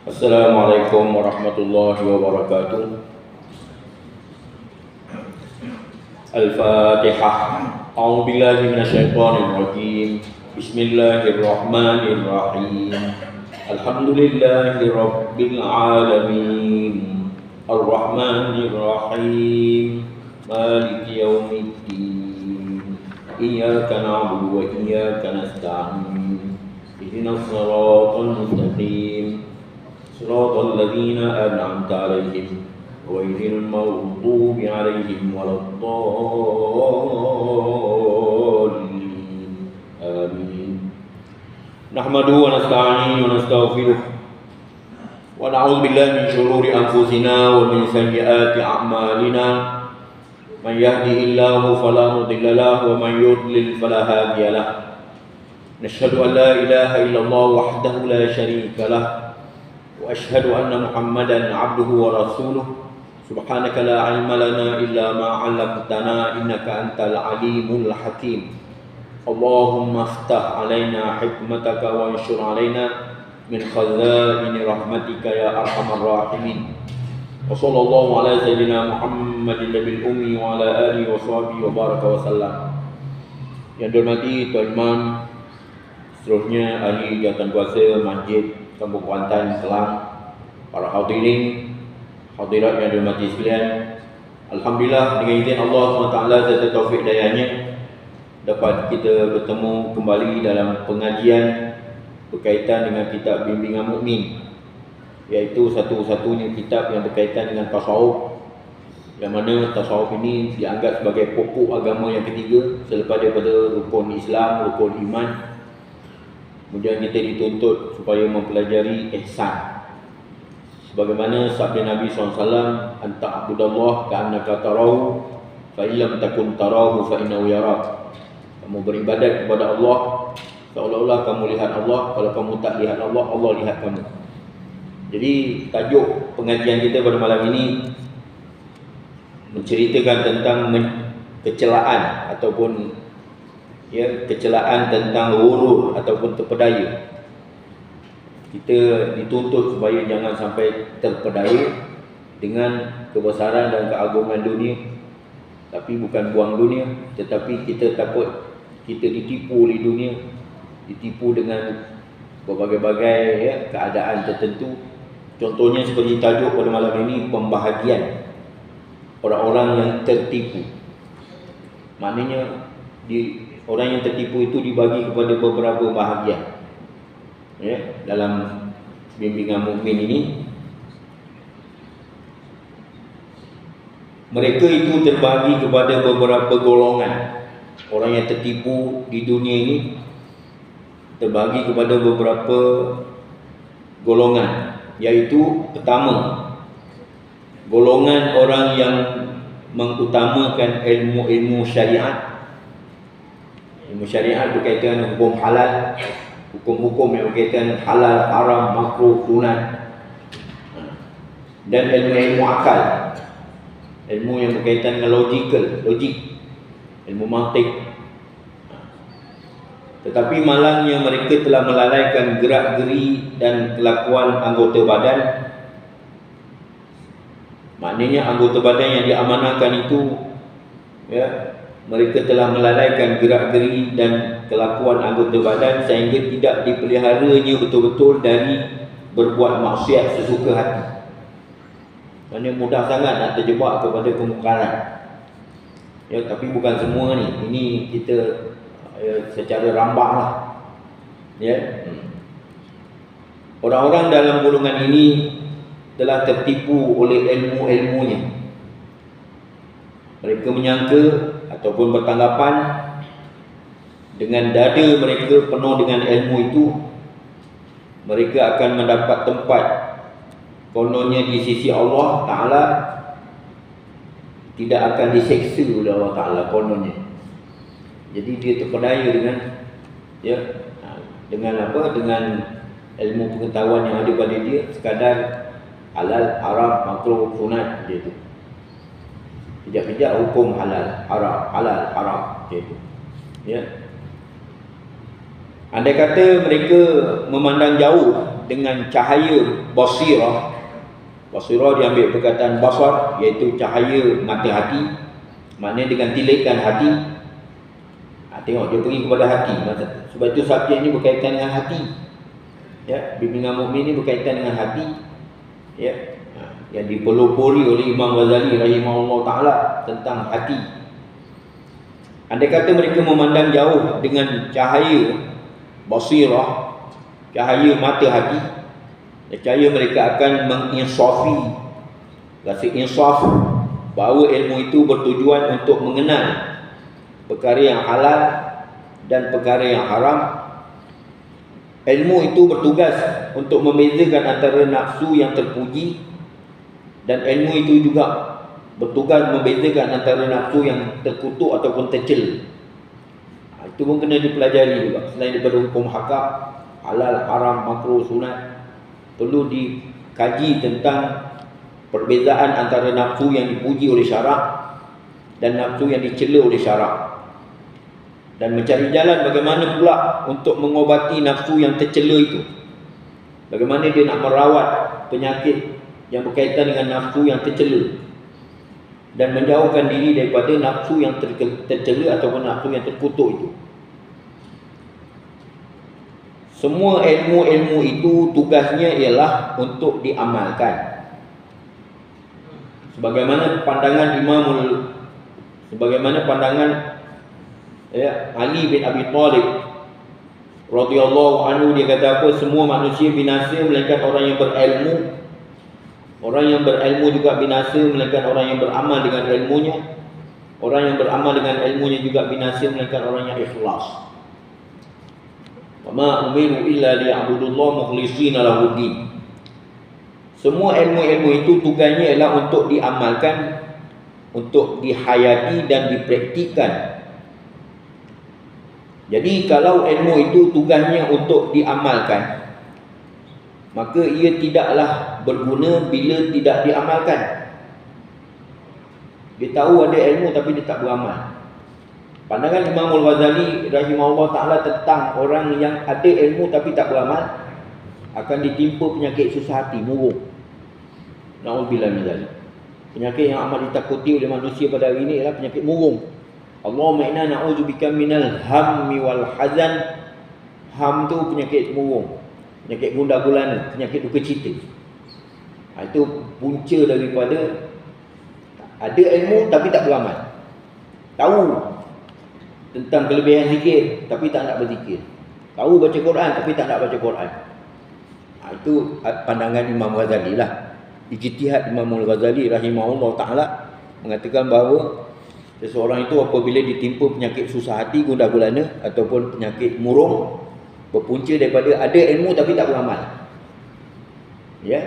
Assalamualaikum warahmatullahi wabarakatuh. Al-Fatihah. A'udzu billahi minasyaitonir rajim. Bismillahirrahmanirrahim. Alhamdulillahi rabbil alamin. Ar-Rahmanir Rahim. Maliki yaumiddin. Iyyaka na'budu wa iyyaka nasta'in. Ihdinas siratal mustaqim. صراط الذين أنعمت عليهم غير المغضوب عليهم ولا الضالين آمين. نحمده ونستعينه ونستغفره ونعوذ بالله من شرور أنفسنا ومن سيئات أعمالنا. من يهده الله فلا مضل له ومن يضلل فلا هادي له. نشهد أن لا إله إلا الله وحده لا شريك له وأشهد أن محمدا عبده ورسوله. سبحانك لا علم لنا إلا ما علمتنا إنك أنت العليم الحكيم. اللهم افتح علينا حكمتك وانشر علينا من خزائن رحمتك يا أرحم الراحمين. وصلى الله على سيدنا محمد النبي الأمي وعلى آله وصحبه وبارك وسلم. Yang dihormati Tuan Imam, seterusnya ahli jawatan kuasa Masjid Kampung Kuantan, Kelang, para hadirin, hadirat yang dihormati sekalian. Alhamdulillah, dengan izin Allah SWT serta taufik dayanya, dapat kita bertemu kembali dalam pengajian berkaitan dengan kitab Bimbingan Mukmin, iaitu satu-satunya kitab yang berkaitan dengan tasawuf, yang mana tasawuf ini dianggap sebagai pokok agama yang ketiga selepas daripada rukun Islam, rukun iman. Kemudian kita dituntut supaya mempelajari ihsan. Sebagaimana sabda Nabi SAW, anta abudallah ka'annaka tarahu fa illam takun tarahu fa innahu yarak. Kamu beribadat kepada Allah seolah-olah kamu lihat Allah. Kalau kamu tak lihat Allah, Allah lihat kamu. Jadi tajuk pengajian kita pada malam ini menceritakan tentang kecelaan ataupun kecelaan tentang ghurur ataupun terpedaya. Kita dituntut supaya jangan sampai terpedaya dengan kebesaran dan keagungan dunia, tapi bukan buang dunia, tetapi kita takut kita ditipu oleh dunia, ditipu dengan berbagai-bagai keadaan tertentu. Contohnya seperti tajuk pada malam ini, pembahagian orang-orang yang tertipu. Maknanya orang yang tertipu itu dibagi kepada beberapa bahagian. Dalam Bimbingan Mukmin ini, mereka itu terbagi kepada beberapa golongan. Orang yang tertipu di dunia ini terbagi kepada beberapa golongan, iaitu pertama, golongan orang yang mengutamakan ilmu syariat. Ilmu syariat berkaitan dengan hukum halal, hukum-hukum yang berkaitan halal, haram, makruh, sunat. Dan ilmu akal, ilmu yang berkaitan dengan logik, ilmu mantik. Tetapi malangnya mereka telah melalaikan gerak-geri dan kelakuan anggota badan. Maknanya anggota badan yang diamanahkan itu, mereka telah melalaikan gerak-geri dan kelakuan anggota badan sehingga tidak dipeliharanya betul-betul dari berbuat maksiat sesuka hati. Maksudnya mudah sangat nak terjebak kepada kemungkaran. Tapi bukan semua ni. Ini kita secara rambang lah. Orang-orang dalam golongan ini telah tertipu oleh ilmu-ilmunya. Mereka menyangka ataupun bertanggapan dengan dada mereka penuh dengan ilmu itu, mereka akan mendapat tempat kononnya di sisi Allah Ta'ala, tidak akan diseksa oleh Allah Ta'ala kononnya. Jadi dia terpedaya dengan ilmu pengetahuan yang ada pada dia, sekadar halal, haram, makruh, sunat dia tu. Kejap-kejap hukum halal, haram, gitu. Andai kata mereka memandang jauh dengan cahaya basirah. Basirah diambil perkataan basar, iaitu cahaya mata hati, maknanya dengan tilikan hati. Tengok dia pergi kepada hati. Sebab itu subjek ini berkaitan dengan hati. Ya, bimbingan mukmin ini berkaitan dengan hati. Ya, yang dipelopori oleh Imam Ghazali rahimahullah taala tentang hati. Andai kata mereka memandang jauh dengan cahaya basirah, cahaya mata hati, cahaya mereka akan menginsafi, rasa insaf bahawa ilmu itu bertujuan untuk mengenal perkara yang halal dan perkara yang haram. Ilmu itu bertugas untuk membezakan antara nafsu yang terpuji, dan ilmu itu juga bertugas membezakan antara nafsu yang terkutuk ataupun tercela. Itu pun kena dipelajari juga. Selain daripada hukum hakam, halal, haram, makruh, sunat, perlu dikaji tentang perbezaan antara nafsu yang dipuji oleh syarak dan nafsu yang dicela oleh syarak, dan mencari jalan bagaimana pula untuk mengobati nafsu yang tercela itu. Bagaimana dia nak merawat penyakit yang berkaitan dengan nafsu yang tercela, dan menjauhkan diri daripada nafsu yang tercela ataupun nafsu yang terkutuk itu. Semua ilmu-ilmu itu tugasnya ialah untuk diamalkan. Sebagaimana pandangan Ali bin Abi Thalib radhiyallahu anhu, dia kata apa? Semua manusia binasa melainkan orang yang berilmu. Orang yang berilmu juga binasa melainkan orang yang beramal dengan ilmunya. Orang yang beramal dengan ilmunya juga binasa melainkan orang yang ikhlas. Wa ma umiru illa liya'budullaha mukhlishina lahuddin. Semua ilmu-ilmu itu tugasnya ialah untuk diamalkan, untuk dihayati dan dipraktikkan. Jadi kalau ilmu itu tugasnya untuk diamalkan, maka ia tidaklah berguna bila tidak diamalkan. Dia tahu ada ilmu tapi dia tak beramal. Pandangan Imam Al-Ghazali rahimahullah ta'ala tentang orang yang ada ilmu tapi tak beramal akan ditimpa penyakit susah hati, murung. Na'udzubillah min dzalik. Penyakit yang amat ditakuti oleh manusia pada hari ini ialah penyakit murung. Allahumma inna na'udzubika minal hammi wal hazan. Ham tu penyakit murung, penyakit gundah gulana, penyakit duka cita. Itu punca daripada ada ilmu tapi tak beramal. Tahu tentang kelebihan zikir tapi tak nak berzikir. Tahu baca Quran tapi tak nak baca Quran. Itu pandangan Imam Ghazali lah. Ijtihad Imam Al-Ghazali rahimahullah ta'ala mengatakan bahawa seseorang itu apabila ditimpa penyakit susah hati, gundah gulana ataupun penyakit murung, berpunca daripada ada ilmu tapi tak beramal. Ya,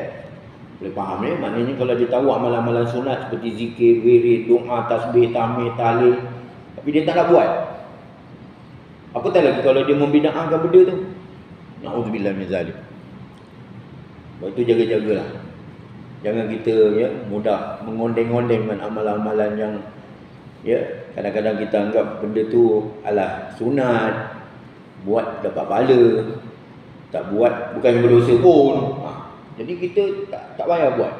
boleh faham ya? Maknanya kalau dia tahu amalan-amalan sunat seperti zikir, wirid, doa, tasbih, tahmid, tahlil, tapi dia tak nak buat. Apatah lagi kalau dia membid'ahkan benda tu. Na'udzubillah min zalik. Sebab itu jaga-jagalah. Jangan kita mudah mengondeng-ondeng dengan amalan-amalan yang kadang-kadang kita anggap benda tu alah sunat, buat dapat pahala, tak buat bukan berdosa pun. Jadi kita tak payah buat.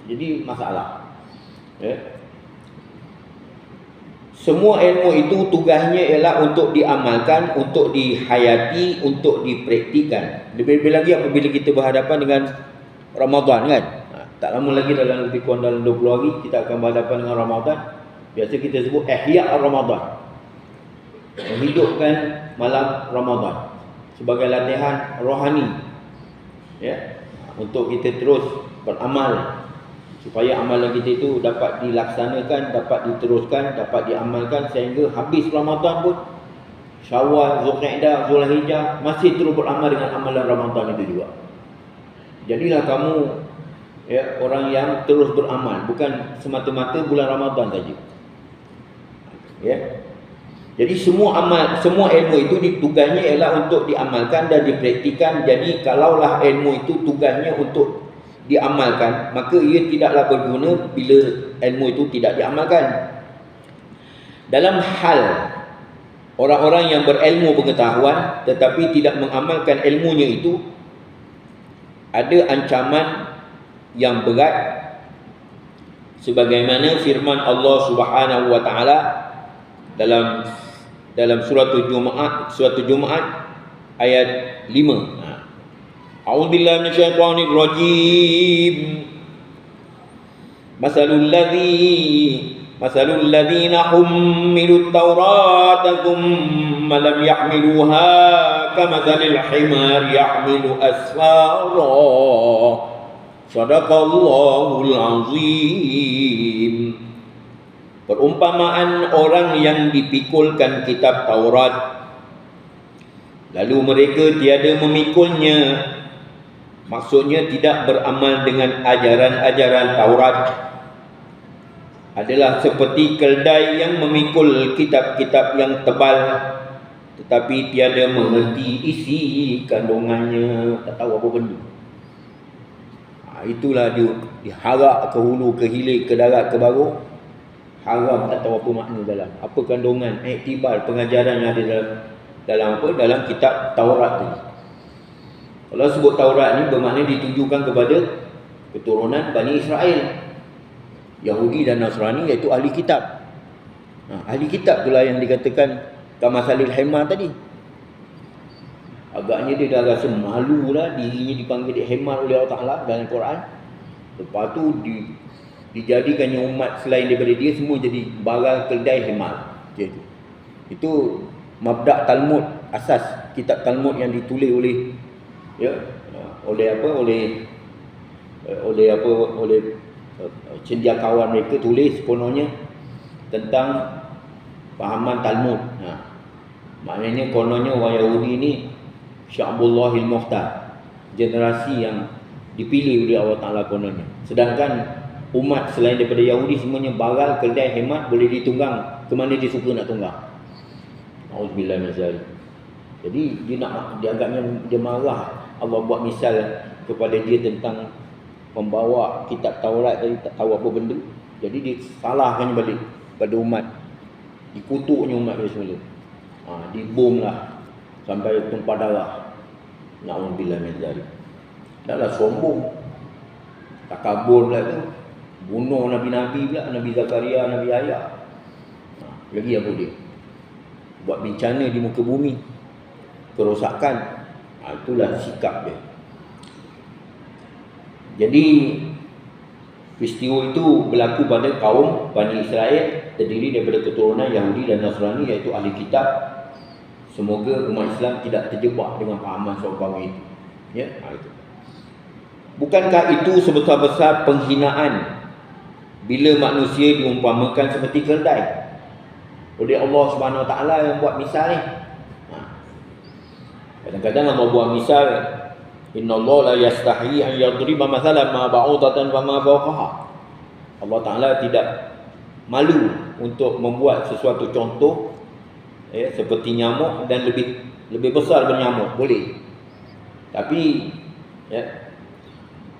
Jadi masalah. Semua ilmu itu tugasnya ialah untuk diamalkan, untuk dihayati, untuk dipraktikan. Lebih-lebih lagi apabila kita berhadapan dengan Ramadan kan. Tak lama lagi, dalam lebih kurang dalam 20 hari kita akan berhadapan dengan Ramadan. Biasa kita sebut ihya' Ramadan, menghidupkan malam Ramadan sebagai latihan rohani, untuk kita terus beramal supaya amalan kita itu dapat dilaksanakan, dapat diteruskan, dapat diamalkan sehingga habis Ramadan pun Syawal, Zulqa'dah, Zulhijjah masih terus beramal dengan amalan Ramadan itu juga. Jadilah kamu orang yang terus beramal, bukan semata-mata bulan Ramadan saja. Jadi semua amal, semua ilmu itu tugasnya ialah untuk diamalkan dan dipraktikan. Jadi kalaulah ilmu itu tugasnya untuk diamalkan, maka ia tidaklah berguna bila ilmu itu tidak diamalkan. Dalam hal orang-orang yang berilmu pengetahuan tetapi tidak mengamalkan ilmunya itu, ada ancaman yang berat, sebagaimana firman Allah Subhanahu wa taala dalam surah Jumaat ayat 5. A'udzubillahi minasyaitonir rajim. Masalul ladzina hummilut taurata thumma lam yahmiluha kamathalil himar yahmilu asfara. Shadaqallahul azim. Perumpamaan orang yang dipikulkan kitab Taurat, lalu mereka tiada memikulnya, maksudnya tidak beramal dengan ajaran-ajaran Taurat, adalah seperti keldai yang memikul kitab-kitab yang tebal tetapi tiada mengerti isi kandungannya, tak tahu apa benda. Itulah dia diharap ke hulu, ke hilir, ke darat, ke baru, haram, tak tahu apa makna dalam, apa kandungan, iktibar, pengajaran yang ada dalam kitab Taurat ni. Kalau sebut Taurat ni bermakna ditujukan kepada keturunan Bani Israel, Yahudi dan Nasrani, iaitu ahli kitab. Ahli kitab itulah yang dikatakan kamasalil himar tadi. Agaknya dia dah rasa malu lah dirinya dipanggil himar oleh Allah Ta'ala dalam Quran. Lepas tu dijadikannya umat selain daripada dia semua jadi barang keldai himar. Itu mabda' Talmud, asas kitab Talmud yang ditulis oleh cendekiawan mereka, tulis sepenuhnya tentang fahaman Talmud. Maknanya kononnya orang Yahudi ni Sya'bullahil Muhtar, generasi yang dipilih oleh Allah Ta'ala kononnya. Sedangkan umat selain daripada Yahudi semuanya baral, keldai, hemat, boleh ditunggang ke mana dia suka nak tunggang. Auzubillah min zalik. Jadi dia agaknya dia marah Allah buat misal kepada dia tentang membawa kitab Taurat tadi, tak tahu apa benda. Jadi dia salahkan balik pada umat, dikutuknya umat dia semula. Dibom lah sampai tumpah darah. Na'udzubillah min zalik. Dahlah sombong, takabur pula tu, bunuh Nabi-Nabi pula, Nabi Zakaria, Nabi Yahya. Lagi apa dia? Buat bencana di muka bumi, kerosakan. Itulah sikap dia. Jadi peristiwa itu berlaku pada kaum Bani Israel, terdiri daripada keturunan Yahudi dan Nasrani, iaitu ahli kitab. Semoga umat Islam tidak terjebak dengan pahaman seumpama itu. Ya, itu. Bukankah itu sebesar-besar penghinaan bila manusia diumpamakan seperti keldai oleh Allah Subhanahu Wa Taala yang buat misal ni? Kadang-kadang Allah buat misal, innallaha la yastahi an yadriba mathalan ma ba'udatan wa ma fawqaha. Allah Taala tidak malu untuk membuat sesuatu contoh, seperti nyamuk dan lebih besar daripada nyamuk, boleh. Tapi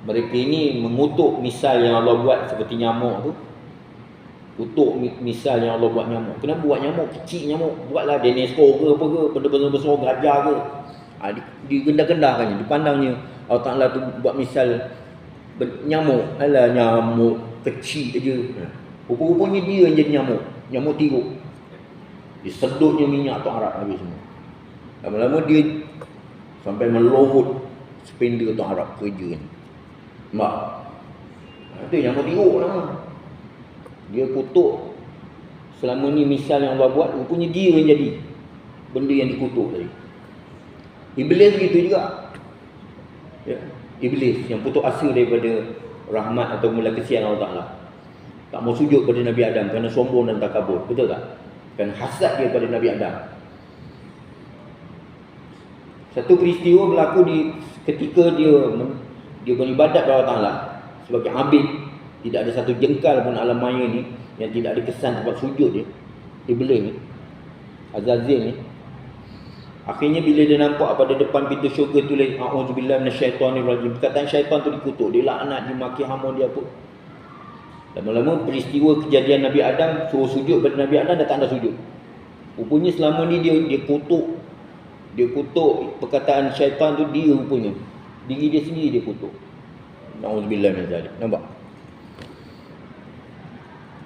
mereka ini mengutuk misal yang Allah buat seperti nyamuk tu. Kutuk misal yang Allah buat nyamuk. Kenapa buat nyamuk? Kecil nyamuk. Buatlah dinosaur ke apa ke, benda-benda besar, gajah ke. Digendah-gendahkannya, dipandangnya Allah Ta'ala tu buat misal nyamuk. Alah, nyamuk kecil aja. Rupa-rupanya dia yang jadi nyamuk. Nyamuk tiruk. Disedutnya minyak Tok Arab habis semua. Lama-lama dia sampai melohut spender Tok Arab kerja ni. Mak, itu nyamuk tiruk nama. Dia kutuk selama ni misal yang Allah buat, rupanya dia yang jadi benda yang dikutuk tadi. Iblis begitu juga. Iblis yang putus asa daripada rahmat atau mula kesian Allah Ta'ala, tak mau sujud pada Nabi Adam kerana sombong dan takabur. Betul tak? Kerana hasad dia pada Nabi Adam. Satu peristiwa berlaku ketika dia beribadat kepada Allah Ta'ala sebagai abid. Tidak ada satu jengkal pun alam maya ni yang tidak ada kesan tempat sujud dia. Iblis ni, Azazil ni, akhirnya bila dia nampak pada depan pintu syurga tulis a'udzubillahi minasyaitonir rajim, perkataan syaitan tu dikutuk, dia laknat, dia maki hama, dia apa. Lama-lama peristiwa kejadian Nabi Adam suruh sujud pada Nabi Adam, dah tak ada sujud. Rupanya selama ni dia kutuk perkataan syaitan tu, dia rupanya Diri dia sendiri dia kutuk. Na'udzubillah min zalik. Nampak?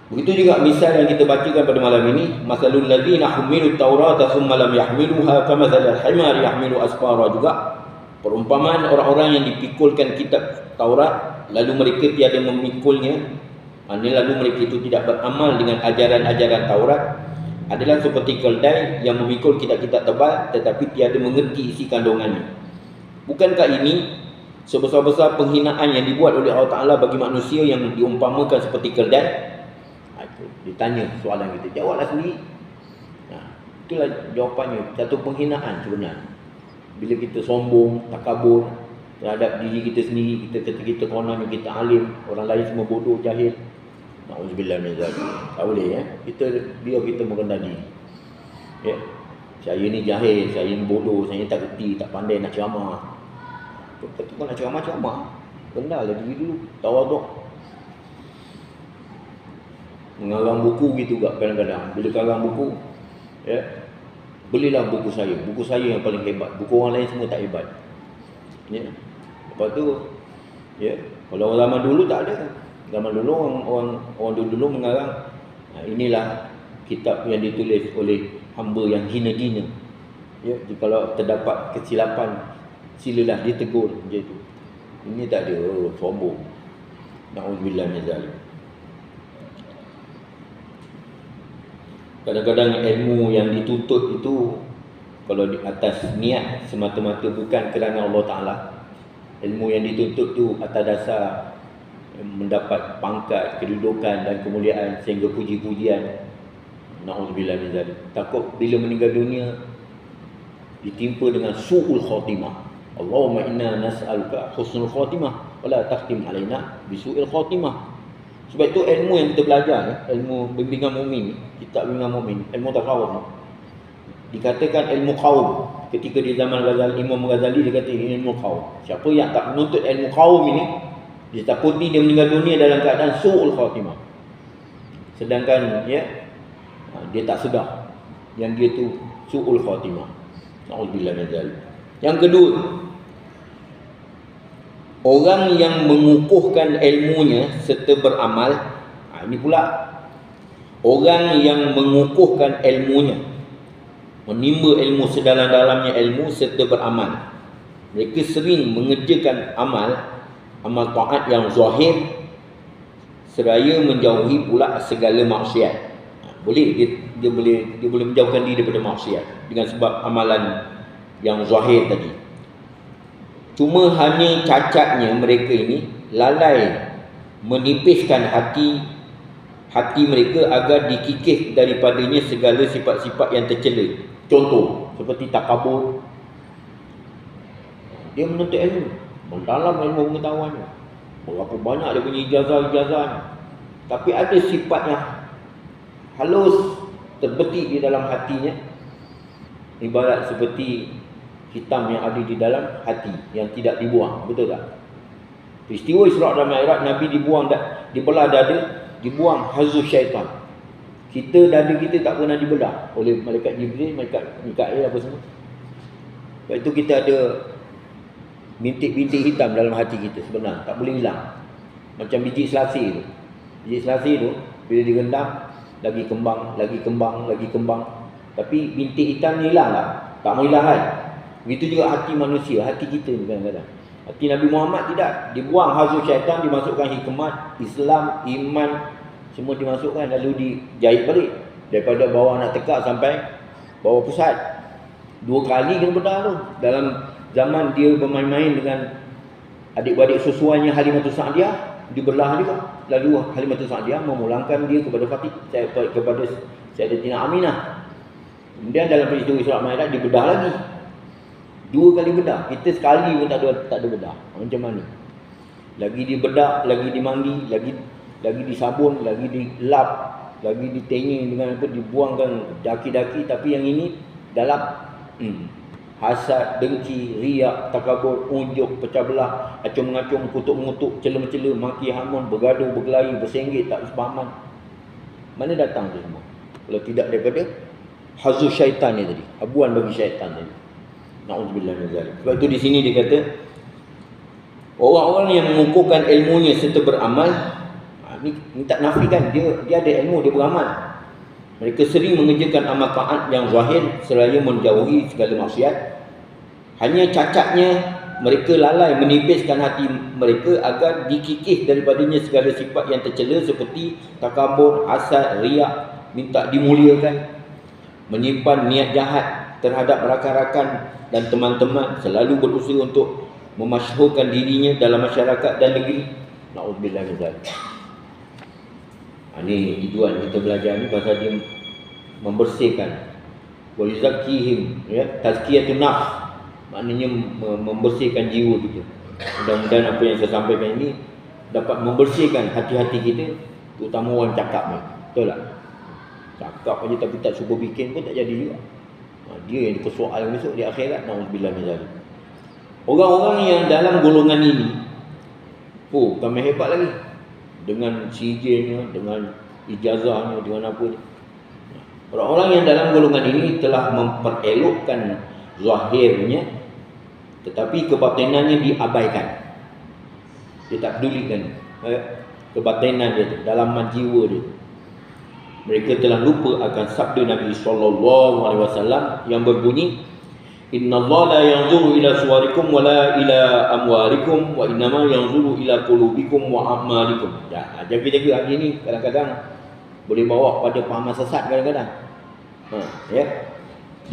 Begitu juga misal yang kita bacakan pada malam ini, masalul ladzina humilut taurata thumma lam yahmiluha kamathalil himari yahmilu asfara, juga perumpamaan orang-orang yang dipikulkan kitab Taurat lalu mereka tiada memikulnya, lalu mereka itu tidak beramal dengan ajaran-ajaran Taurat, adalah seperti keldai yang memikul kitab-kitab tebal tetapi tiada mengerti isi kandungannya. Bukankah ini sebesar-besar penghinaan yang dibuat oleh Allah Ta'ala bagi manusia yang diumpamakan seperti keldai? Ditanya soalan kita, jawablah sendiri. Itulah jawapannya. Satu penghinaan sebenarnya. Bila kita sombong, takabur terhadap diri kita sendiri, kita kata kita kononnya kita alim, orang lain semua bodoh, jahil. Na'udzubillah min zalik. Tak boleh ya. Biar kita merendah diri. Ya. Saya ni jahil, saya ni bodoh, saya tak kerti, tak pandai nak ceramah. Kata kau nak ceramah. Rendahlah diri dulu, tawaduk. Mengarang buku gitu juga kadang-kadang. Bila karang buku, ya, belilah buku saya. Buku saya yang paling hebat. Buku orang lain semua tak hebat. Ya. Lepas tu, ya, kalau orang zaman dulu tak ada. Zaman dulu orang dulu mengarang, inilah kitab yang ditulis oleh hamba yang hina-dina. Ya, kalau terdapat kesilapan, silalah ditegur macam itu. Ini tak ada, sombong. Na'udzubillah min zalik. Kadang-kadang ilmu yang dituntut itu, kalau di atas niat semata-mata bukan kerana Allah Ta'ala, ilmu yang dituntut tu atas dasar mendapat pangkat, kedudukan dan kemuliaan sehingga puji-pujian. Na'udzubillah min zalik. Takut bila meninggal dunia ditimpa dengan su'ul khatimah. Allahumma inna nas'aluka husnul khatimah wala takhtim alaina bisu'il khatimah. Sebab itu ilmu yang kita belajar, ilmu bimbingan mukmin, kitab bimbingan mukmin, ilmu tasawuf, dikatakan ilmu kaum. Ketika di zaman Ghazali, Imam Ghazali dia kata ini ilmu kaum. Siapa yang tak menuntut ilmu kaum ini, ditakuti dia meninggal dunia dalam keadaan su'ul khatimah. Sedangkan ya, dia tak sedar yang dia tu su'ul khatimah. Na'udzubillah min zalik. Yang kedua, orang yang mengukuhkan ilmunya serta beramal, ini pula orang yang mengukuhkan ilmunya, menimba ilmu sedalam-dalamnya ilmu serta beramal. Mereka sering mengerjakan amal taat yang zahir seraya menjauhi pula segala maksiat. Boleh dia boleh menjauhkan diri daripada maksiat dengan sebab amalan yang zahir tadi. Cuma hanya cacatnya mereka ini lalai menipiskan hati mereka agar dikikis daripadanya segala sifat-sifat yang tercela. Contoh seperti takabur. Dia menuntut ilmu, mendalam ilmu pengetahuannya, berapa banyak dia punya ijazah-ijazah, tapi ada sifat yang halus terbetik di dalam hatinya, ibarat seperti hitam yang ada di dalam hati yang tidak dibuang. Betul tak? Peristiwa Isra' dan Mi'raj, Nabi dibelah dada, dibuang hazus syaitan. Kita dada kita tak pernah dibelah oleh malaikat Jibril, malaikat Mikail apa semua. Sebab itu kita ada bintik-bintik hitam dalam hati kita sebenarnya, tak boleh hilang. Macam biji selasih tu. Biji selasih tu bila direndam lagi kembang. Tapi bintik hitam ni hilang tak? Tak mau hilang kan? Begitu juga hati manusia, hati kita ni kadang-kadang. Hati Nabi Muhammad tidak. Dibuang hazus syaitan, dimasukkan hikmat, Islam, iman, semua dimasukkan lalu dijahit balik. Daripada bawah nak tekak sampai bawah pusat. 2 kali kena bedah tu. Dalam zaman dia bermain-main dengan adik-beradik susuannya Halimatus Sa'diyah, dibelah juga. Lalu Halimatus Sa'diyah memulangkan dia kepada kepada Sayyidatina Aminah. Kemudian dalam peristiwa Isra' Mi'raj dibedah lagi. 2 kali bedah. Kita sekali pun tak ada bedah. Macam mana? Lagi dibedah, lagi dimandi, lagi disabun, lagi dilap, lagi ditenying dengan apa, dibuangkan daki-daki. Tapi yang ini dalam hasad, dengki, riak, takabur, unjuk, pecah belah, acung-mengacung, kutuk-mengutuk, cela-mencela, maki hamun, bergaduh, berkelahi, bersenggit, tak sepahaman. Mana datang tu semua? Kalau tidak daripada hazus syaitan ni tadi, habuan bagi syaitan tadi. Na'udzubillah min zalik. Sebab itu di sini dia kata Orang-orang yang mengukuhkan ilmunya serta beramal, ni tak nafikan dia ada ilmu, dia beramal. Mereka sering mengerjakan amal taat yang zahir seraya menjauhi segala maksiat. Hanya cacatnya mereka lalai menipiskan hati mereka agar dikikis daripadanya segala sifat yang tercela seperti takabur, hasad, riak, minta dimuliakan, menyimpan niat jahat terhadap rakan-rakan dan teman-teman, selalu berusaha untuk memasyhurkan dirinya dalam masyarakat dan negeri. Na'udzubillah min zalik. Ini tujuan kita belajar ni pasal dia membersihkan, wa yuzakkihim, ya, tazkiyatun nafs, maknanya membersihkan jiwa kita. Mudah-mudahan apa yang saya sampaikan ini dapat membersihkan hati-hati kita, terutama orang cakap ni. Betul tak? Cakap aja tapi tak cuba bikin pun tak jadi juga. Dia yang dipersoal besok di akhirat. Na'udzubillah min zalik. Orang-orang yang dalam golongan ini, kami hebat lagi. Dengan CJ-nya, dengan ijazahnya, dengan apa ni. Orang-orang yang dalam golongan ini telah memperelokkan zahirnya, tetapi kebatinannya diabaikan. Dia tak pedulikan kebatinan dia, dalaman jiwa dia. Mereka telah lupa akan sabda Nabi SAW yang berbunyi, Innallaha la yanzuru ila suwarikum wa la ila amwalikum wa innama yanzuru ila qulubikum wa a'malikum. Jaga-jaga hari ni kadang-kadang boleh bawa pada pahaman sesat kadang-kadang. Ya.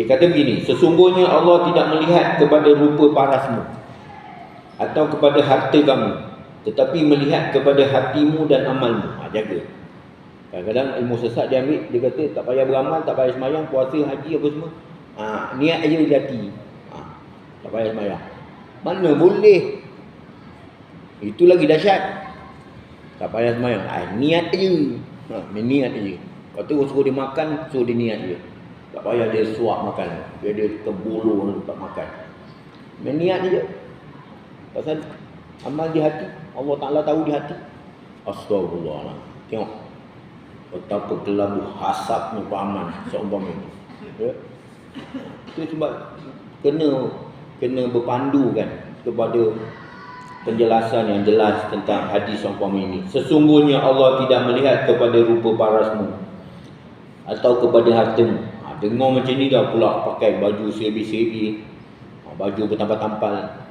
Dia kata begini, sesungguhnya Allah tidak melihat kepada rupa parasmu atau kepada harta kamu, tetapi melihat kepada hatimu dan amalmu. Jaga. Kadang-kadang ilmu sesat dia ambil, dia kata tak payah beramal, tak payah sembahyang, puasa, haji apa semua. Niat aja di hati. Tak payah sembahyang. Mana boleh? Itu lagi dahsyat. Tak payah sembahyang. Niat aja. Niat aja. Lepas tu suruh dia makan, suruh dia niat je. Tak payah dia suap makan. Dia terbulur tak makan. Niat je. Pasal amal di hati. Allah Ta'ala tahu di hati. Astagfirullah. Tengok betapa kelabu hasapnya pahaman seumpama ini. Ya. Itu sebab kena berpandu kan kepada penjelasan yang jelas tentang hadis seumpama ini. Sesungguhnya Allah tidak melihat kepada rupa parasmu atau kepada hartamu. Dengar macam ni dah pula pakai baju sebi-sebi, baju bertampal-tampal.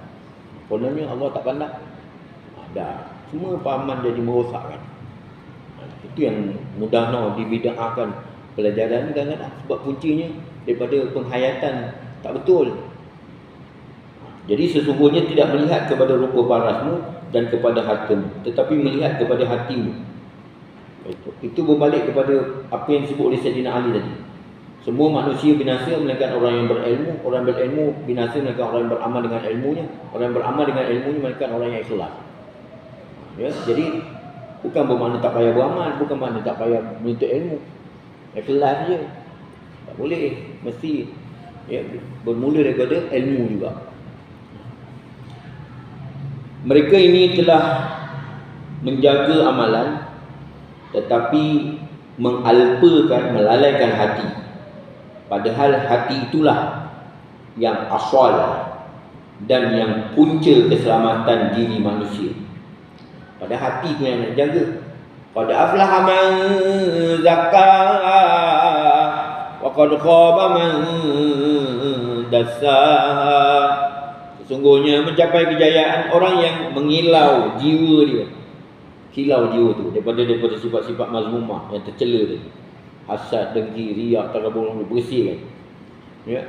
Kononnya Allah tak pandang. Dah semua pahaman jadi merosakkan. Itu yang mudah dibida'ahkan pelajaran ni kadang-kadang sebab puncanya daripada penghayatan tak betul. Jadi sesungguhnya tidak melihat kepada rupa parasmu dan kepada hartamu, tetapi melihat kepada hatimu. Itu berbalik kepada apa yang disebut oleh Sayyidina Ali tadi. Semua manusia binasa melainkan orang yang berilmu. Orang berilmu binasa melainkan orang yang beramal dengan ilmunya. Orang yang beramal dengan ilmunya melainkan orang yang ikhlas. Ya, jadi bukan bermakna tak payah beramal, bukan bermakna tak payah menuntut ilmu. Ikhlas je. Tak boleh, mesti ya, bermula daripada ilmu juga. Mereka ini telah menjaga amalan tetapi mengalpakan, melalaikan hati. Padahal hati itulah yang asal dan yang punca keselamatan diri manusia. Pada hati tu yang nak jaga. Qad aflaha man zakkaha wa qad khaba man dassaha. Sesungguhnya mencapai kejayaan orang yang mengilau jiwa dia. Kilau jiwa tu daripada sifat-sifat mazmumah yang tercela tadi. Hasad, dengki, riak, takabur, bersihkan. Ya.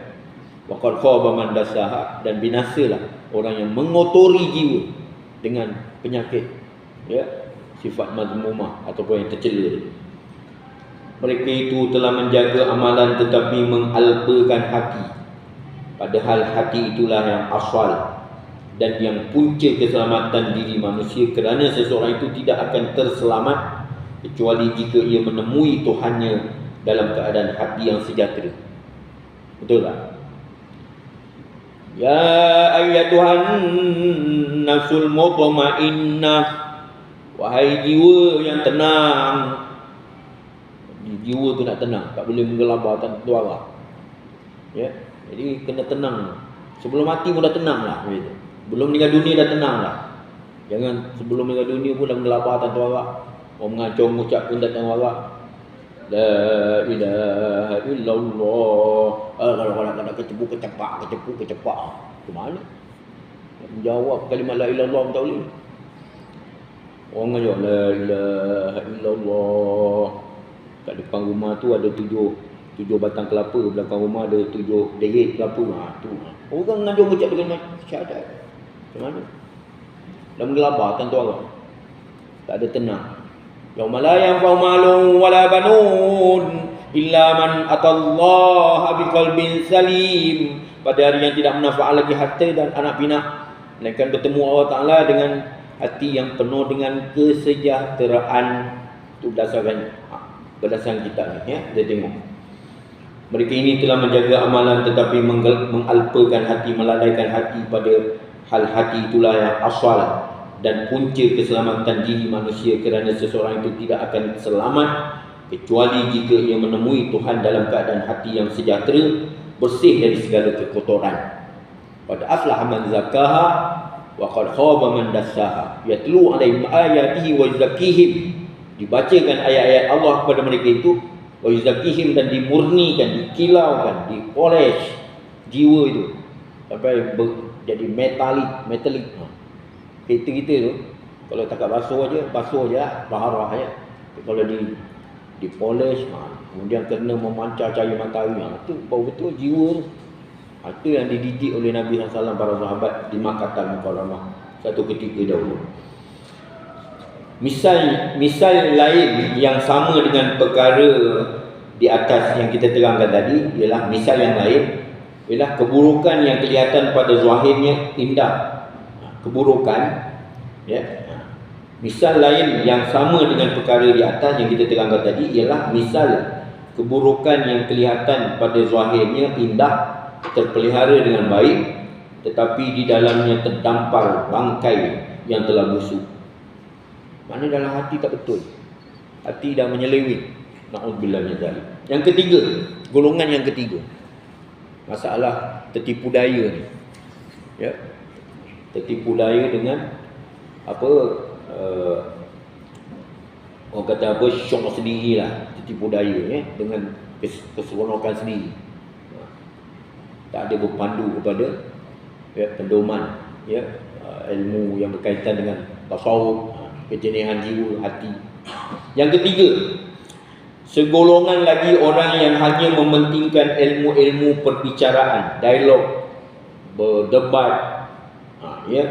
Wa qad khaba man dassaha, dan binasalah orang yang mengotori jiwa dengan penyakit, ya, sifat mazmumah ataupun yang tercela. Mereka itu telah menjaga amalan tetapi mengalpakan hati. Padahal hati itulah yang asal dan yang punca keselamatan diri manusia, kerana seseorang itu tidak akan terselamat kecuali jika ia menemui Tuhannya dalam keadaan hati yang sejahtera. Betul tak? Ya ayyatuhan nafsul mutmainnah, wahai jiwa yang tenang. Jiwa tu nak tenang, tak boleh menggelabah, tak tuara. Ya, jadi kena tenang. Sebelum mati pun dah tenang lah. Belum meninggal dunia dah tenang lah. Jangan sebelum meninggal dunia pun dah melapar tanpa warak. Orang mengacung ucap pun datang warak. La ilaha illallah. Kalau orang nak kecepak. Ke mana? Nak menjawab kalimat la ilaha illallah tak boleh. Orang aja la ilaha illallah. Kat depan rumah tu ada tujuh batang kelapa, belakang rumah ada 7 derit kelapa. Tu. Orang ngajung ucap dengan syahadat. Macam mana? Dah menggelabah tanpa orang. Tak ada tenang. Yauma la yanfa'u malun wala banun illa man atallaha biqalbin salim. Pada hari yang tidak manfaat lagi harta dan anak pinak, melainkan bertemu Allah Taala dengan hati yang penuh dengan kesejahteraan. Itu berdasarkan kitab ni, ya. Kita tengok. Mereka ini telah menjaga amalan tetapi mengalpakan hati, melalaikan hati. Pada hal hati itulah yang asal dan punca keselamatan diri manusia, kerana seseorang itu tidak akan selamat kecuali jika ia menemui Tuhan dalam keadaan hati yang sejahtera, bersih dari segala kekotoran. Qad aflaha man zakkaha wa qad khaba man dassaha. Yatlu alaihim ayatihi wa yuzakkihim. Dibacakan ayat-ayat Allah kepada mereka itu, wa yuzakkihim, dan dimurnikan, dikilaukan, dipolish jiwa itu sampai jadi metalik. Kereta kita tu kalau takat basuh je lah, baharah je. Kalau dipolish, kemudian kena memancar cahaya matahari, itu baru betul jiwa tu. Itu yang dididik oleh Nabi SAW, para sahabat di Makkah Mukarramah satu ketika dahulu. Misal lain yang sama dengan perkara di atas yang kita terangkan tadi ialah misal yang lain ialah keburukan yang kelihatan pada zahirnya indah. Keburukan, ya. Misal lain yang sama dengan perkara di atas yang kita terangkan tadi ialah misal keburukan yang kelihatan pada zahirnya indah, terpelihara dengan baik, tetapi di dalamnya terdampar bangkai yang telah busuk. Mana dalam hati tak betul, hati dah menyeleweng. Na'udzubillah min dzalik. Yang ketiga, golongan yang ketiga, masalah tertipu daya ni, ya. Tertipu daya dengan apa, orang kata apa, syok sendirilah. Tertipu daya, ya, dengan keseronokan sendiri. Tak ada berpandu kepada, ya, pedoman, ya, ilmu yang berkaitan dengan tasawuf, kejernihan jiwa, hati. Yang ketiga, segolongan lagi orang yang hanya mementingkan ilmu-ilmu perbicaraan, dialog, berdebat, ya,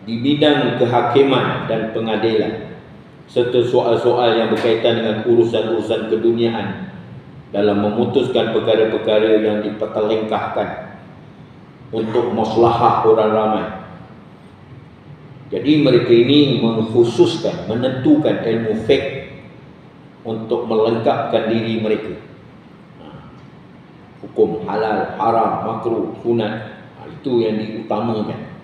di bidang kehakiman dan pengadilan, serta soal-soal yang berkaitan dengan urusan-urusan keduniaan dalam memutuskan perkara-perkara yang dipertelengkahkan untuk maslahah orang ramai. Jadi mereka ini mengkhususkan, menentukan ilmu fiqh untuk melengkapkan diri mereka. Hukum halal, haram, makruh, sunat, itu yang diutamakan.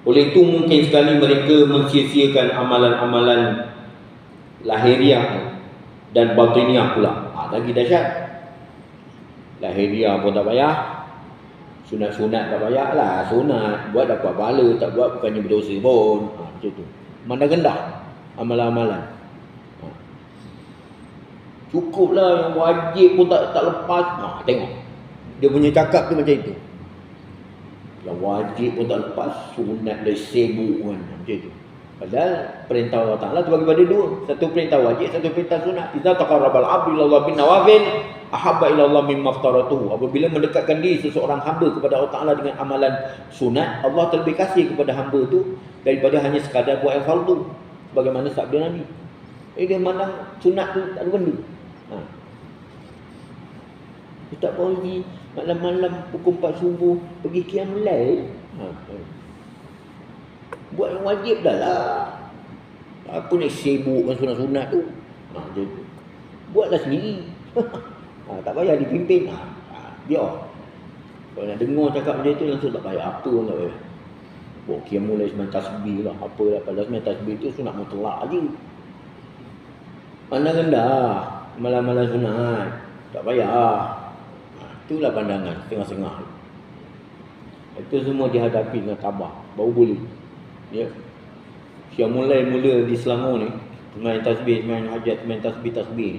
Oleh itu mungkin sekali mereka mensia-siakan amalan-amalan lahiriah dan batiniah pula. Lagi dahsyat. Lahiriah pun tak payah, sunat-sunat tak payah lah. Sunat buat dapat pahala, tak buat bukannya berdosa pun. Macam tu. Mana rendah amalan-amalan. Cukuplah, yang wajib pun tak lepas. Tengok dia punya cakap tu macam itu. Yang wajib pun tak lepas, sunat dah sibuk kan, macam tu. Padahal perintah Allah Ta'ala tu bagi pada dua. Satu perintah wajib, satu perintah sunat. Idza taqarrabal 'abdu ilallah bin nawafil ahabba ilallah mimma aftaratuhu. Apabila mendekatkan diri seseorang hamba kepada Allah Ta'ala dengan amalan sunat, Allah terlebih kasih kepada hamba tu daripada hanya sekadar buat yang fardu. Bagaimana sabda Nabi, dia mana sunat tu tak ada benda. Dia tak pergi malam-malam pukul 4 subuh pergi qiyamul lail. Buat yang wajib dah lah. Apa nak sibuk dengan sunat-sunat tu? Buatlah sendiri. Tak payah dipimpin. Biar. Kalau nak dengar cakap macam tu, langsung tak payah. Apa pun tak payah. Buat qiyamul lail sembilan tasbih lah. Apa lah. Padahal sembilan tasbih tu sunat mutlak je. Pandang rendah malam-malam sunat. Tak payah. Itulah pandangan setengah-setengah. Itu semua dihadapi dengan tabah, baru boleh. Ya. Yang mula di Selangor ni, main tasbih, main hajat, main tasbih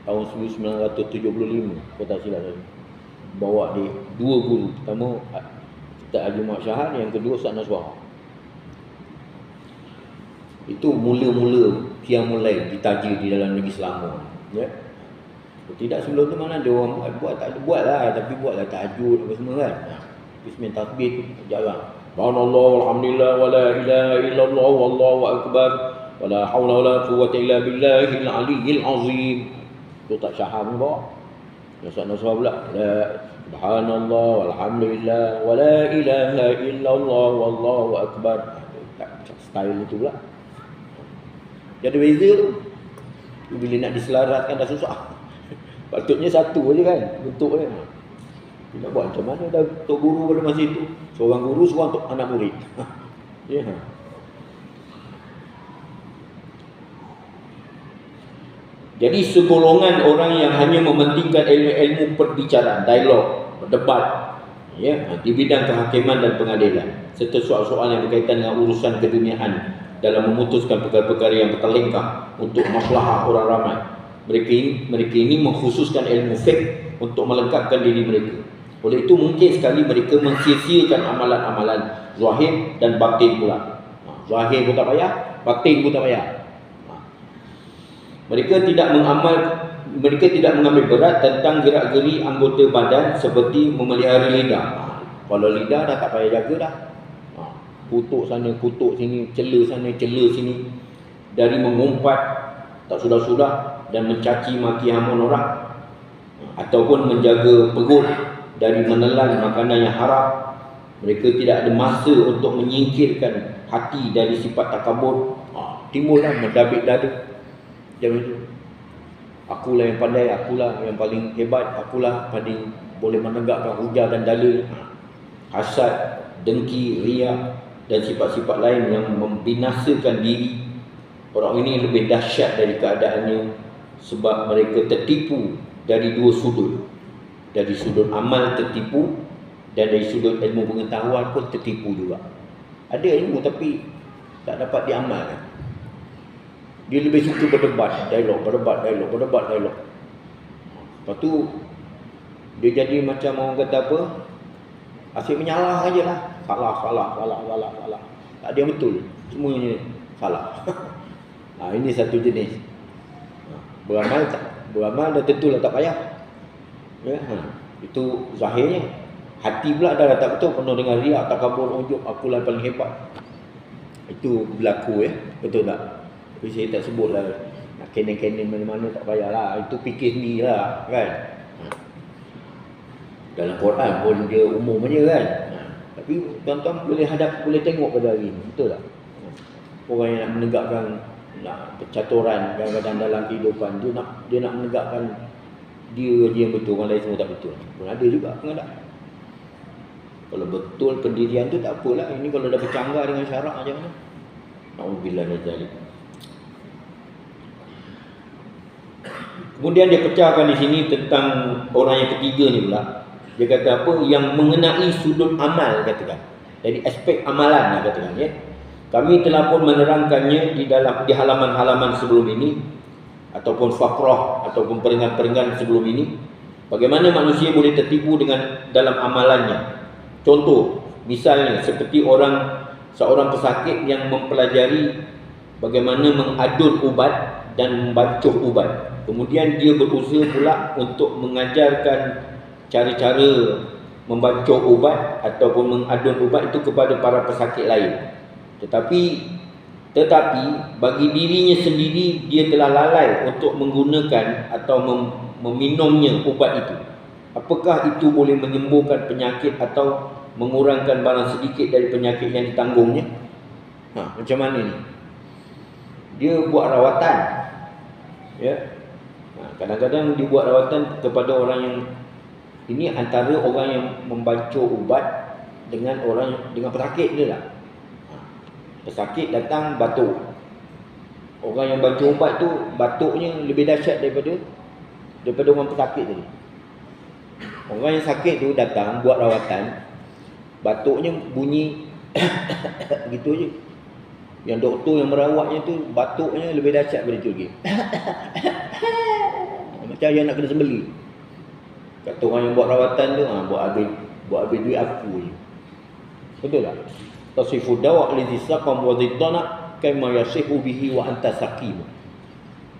tahun 1975, kalau tak silap saya. Bawa dia dua guru. Pertama Ustaz Haji Muhammad Syahad, yang kedua Ustaz Naswar. Itu mula-mula Qiyamul Lail ditaja di dalam negeri Selangor, ya. Tidak sebelum tu mana ada orang buat, tak ada buat lah, tapi buatlah tahajud apa semua kan. Bismillah tasbih tu jarang. Subhanallah walhamdulillah wala ilaha illallah wallahu akbar wala haula wala quwwata illa billahil aliyyil azim. Tu tak syaham bawa. Ustaz Nasrah pula la subhanallah walhamdulillah wala ilaha illallah wallahu akbar. Style itu pula. Jadi beza tu. Bila nak diselaratkan dah susah. Patutnya satu aja kan bentuk dia. Nak buat macam mana dah tok guru pada masa itu. Seorang guru, seorang untuk anak murid. Ya. Jadi segolongan orang yang hanya mementingkan ilmu-ilmu perbicaraan, dialog, berdebat, ya, di bidang kehakiman dan pengadilan, serta soal-soal yang berkaitan dengan urusan keduniaan dalam memutuskan perkara-perkara yang bertelingkah untuk maslahah orang ramai. Mereka ini mengkhususkan ilmu fiqh untuk melengkapkan diri mereka. Oleh itu mungkin sekali mereka mensia-siakan amalan-amalan zahir dan batin pula. Zahir pun tak payah, batin pun tak payah. Mereka tidak mengambil berat tentang gerak-geri anggota badan seperti memelihara lidah. Kalau lidah dah tak payah jaga dah. Kutuk sana, kutuk sini, cela sana, cela sini. Dari mengumpat tak sudah-sudah dan mencaci maki hamun orang, ataupun menjaga perut dari menelan makanan yang haram. Mereka tidak ada masa untuk menyingkirkan hati dari sifat takabur. Timbullah mendabik dada. Macam itu. Akulah yang pandai, akulah yang paling hebat, akulah paling boleh menegakkan hujah dan dalil. Hasad, dengki, riak dan sifat-sifat lain yang membinasakan diri. Orang ini lebih dahsyat dari keadaannya sebab mereka tertipu dari dua sudut. Dari sudut amal tertipu dan dari sudut ilmu pengetahuan pun tertipu juga. Ada ilmu tapi tak dapat diamalkan. Dia lebih suka berdebat, dialog. Lepas tu dia jadi macam orang kata apa? Asyik menyalah aje lah. Salah. Tak ada yang betul. Semuanya salah. Ini satu jenis. Beramal dah tentulah tak payah. Ya, itu zahirnya. Hati pula dah tak betul, penuh dengan riak, takabur, ujub, akulah paling hebat. Itu berlaku betul tak? Tapi saya tak sebutlah nak kenen-kenen mana-mana, tak payahlah. Itu fikir sendirilah kan. Dalam Quran pun dia umum aja kan. Tapi tuan-tuan boleh tengok pada hari ini, betul tak? Orang yang nak menegakkan percaturan kadang-kadang dalam kehidupan, dia nak menegakkan dia je yang betul, orang lain semua tak betul. Pun ada juga pengadak. Kalau betul pendirian tu tak apalah. Ini kalau dah bercanggah dengan syarak macam mana? Na'udzubillah min zalik. Kemudian dia pecahkan di sini tentang orang yang ketiga ni pula. Dia kata apa? Yang mengenai sudut amal, katakan. Jadi aspek amalan lah katakan ya. Kami telah pun menerangkannya di halaman-halaman sebelum ini, ataupun fakrah ataupun peringatan-peringatan sebelum ini, bagaimana manusia boleh tertipu dalam amalannya. Contoh, misalnya seperti seorang pesakit yang mempelajari bagaimana mengadun ubat dan membancuh ubat. Kemudian dia berusaha pula untuk mengajarkan cara-cara membancuh ubat ataupun mengadun ubat itu kepada para pesakit lain. Tetapi bagi dirinya sendiri dia telah lalai untuk menggunakan atau meminumnya ubat itu. Apakah itu boleh menyembuhkan penyakit atau mengurangkan barang sedikit dari penyakit yang ditanggungnya? Macam mana ni? Dia buat rawatan. Ya. Kadang-kadang dia buat rawatan kepada orang yang ini, antara orang yang membancuh ubat dengan pesakit dia lah. Pesakit datang batuk. Orang yang bancuh ubat tu batuknya lebih dahsyat daripada orang pesakit tadi. Orang yang sakit tu datang buat rawatan, batuknya bunyi gitu je. Yang doktor yang merawatnya tu batuknya lebih dahsyat daripada itu lagi. Macam yang nak kena sembeli. Kata orang yang buat rawatan tu, buat habis duit aku je. Betul tak? Tasifu dawa' li saqam wa dhiddana kama yasihu bihi wa anta saqim.